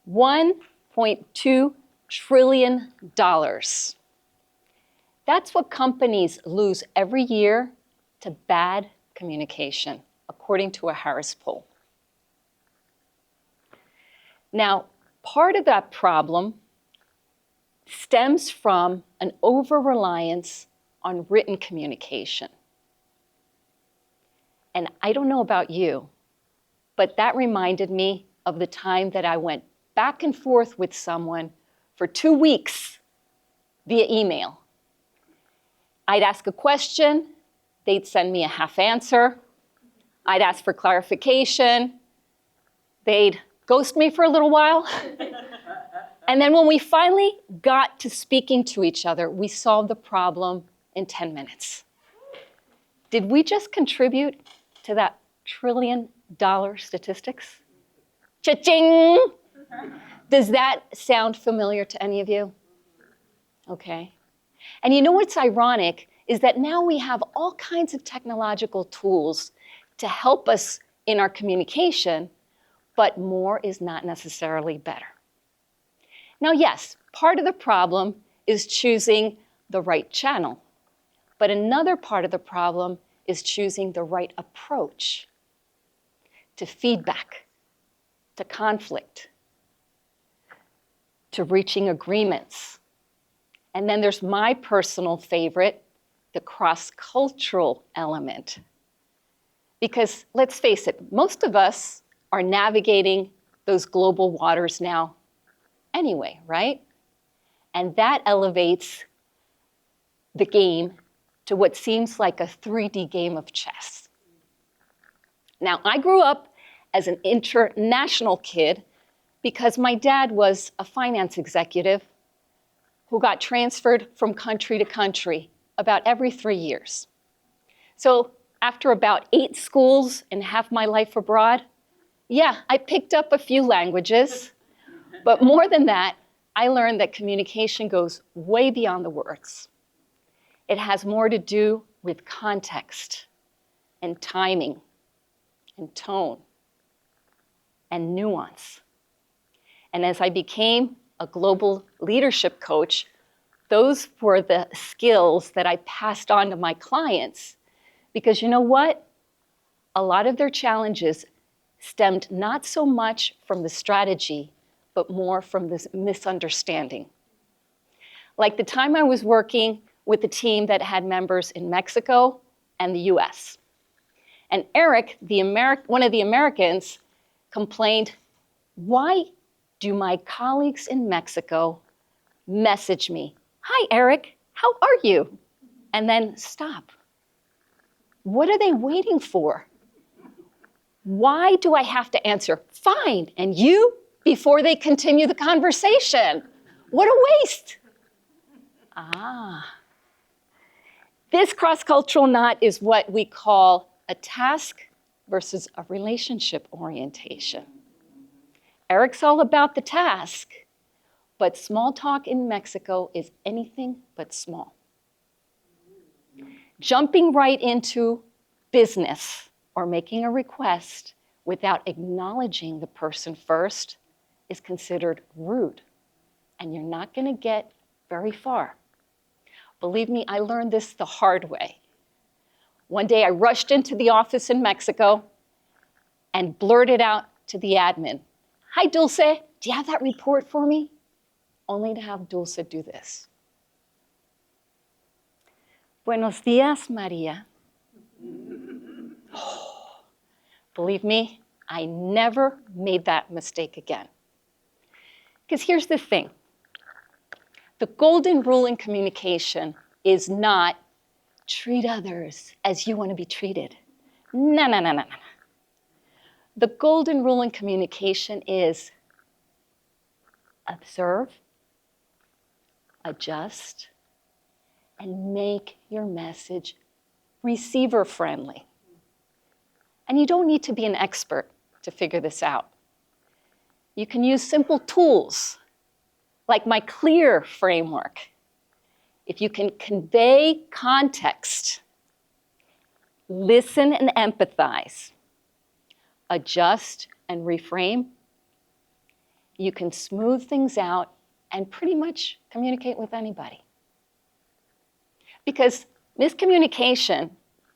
$1.2 trillion. That's what companies lose every year to bad communication, according to a Harris poll. Now, part of that problem stems from an over-reliance on written communication. And I don't know about you, but that reminded me of the time that I went back and forth with someone for 2 weeks via email. I'd ask a question, they'd send me a half answer. I'd ask for clarification. They'd ghost me for a little while. And then when we finally got to speaking to each other, we solved the problem in 10 minutes. Did we just contribute to that trillion-dollar statistics? Cha-ching! Does that sound familiar to any of you? Okay. And you know what's ironic is that now we have all kinds of technological tools to help us in our communication, but more is not necessarily better. Now, yes, part of the problem is choosing the right channel, but another part of the problem is choosing the right approach to feedback, to conflict, to reaching agreements. And then there's my personal favorite, the cross-cultural element. Because let's face it, most of us are navigating those global waters now anyway, right? And that elevates the game to what seems like a 3D game of chess. Now, I grew up as an international kid because my dad was a finance executive who got transferred from country to country about every 3 years. So after about 8 schools and half my life abroad, yeah, I picked up a few languages, but more than that, I learned that communication goes way beyond the words. It has more to do with context and timing and tone and nuance. And as I became a global leadership coach, those were the skills that I passed on to my clients. Because you know what? A lot of their challenges stemmed not so much from the strategy, but more from this misunderstanding. Like the time I was working with a team that had members in Mexico and the US. And Eric, one of the Americans, complained, "Why do my colleagues in Mexico message me, 'Hi, Eric, how are you?' and then stop? What are they waiting for? Why do I have to answer, 'Fine, and you?' before they continue the conversation? What a waste." This cross-cultural knot is what we call a task versus a relationship orientation. Eric's all about the task, but small talk in Mexico is anything but small. Jumping right into business or making a request without acknowledging the person first is considered rude, and you're not going to get very far. Believe me, I learned this the hard way. One day I rushed into the office in Mexico and blurted out to the admin, "Hi, Dulce, do you have that report for me?" Only to have Dulce do this. "Buenos días, Maria." Believe me, I never made that mistake again. Because here's the thing. The golden rule in communication is not treat others as you want to be treated. No. The golden rule in communication is observe, adjust, and make your message receiver-friendly. And you don't need to be an expert to figure this out. You can use simple tools like my CLEAR framework. If you can convey context, listen and empathize, adjust and reframe, you can smooth things out and pretty much communicate with anybody. Because miscommunication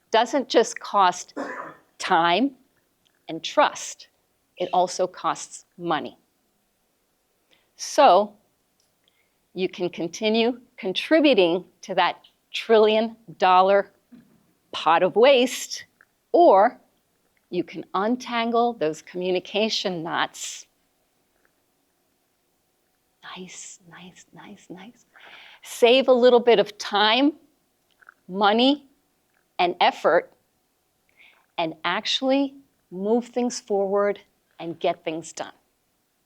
doesn't just cost time and trust, it also costs money. So you can continue contributing to that trillion-dollar pot of waste, or you can untangle those communication knots. Nice, nice, nice, nice. Save a little bit of time, money, and effort, and actually move things forward and get things done.